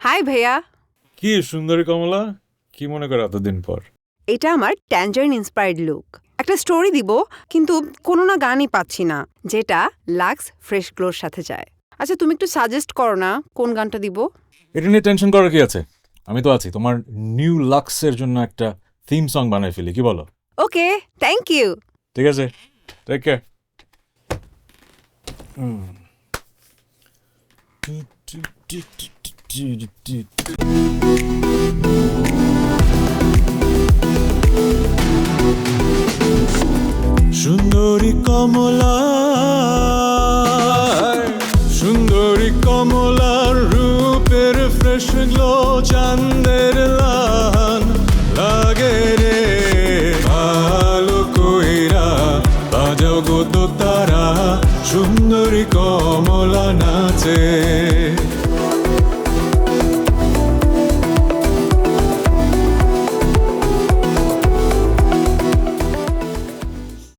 High ভাইয়া। কি সুন্দরী কমলা, কি মনে করো এতদিন পর? এটা আমার ট্যাঞ্জারিন ইন্সপায়ার্ড লুক। একটা স্টোরি দিব, কিন্তু কোনো না গানই পাচ্ছি না যেটা লাক্স ফ্রেশ গ্লোর সাথে যায়। আচ্ছা, তুমি একটু সাজেস্ট করো না কোন গানটা দিব। এটা নিয়ে টেনশন করার কি আছে, আমি তো আছি। তোমার নিউ লাক্সের জন্য একটা থিম সং বানাই ফেলি, কি বলো? ওকে, থ্যাংক ইউ। ঠিক আছে, টেক কেয়ার। সুন্দরী কমলা, সুন্দরী কমলার রূপের ফ্রেশ গ্লো চাঁদের লান লাগে রে। ভালো কইরা বাজাও গো তো তারা, সুন্দরী কমলা নাচে।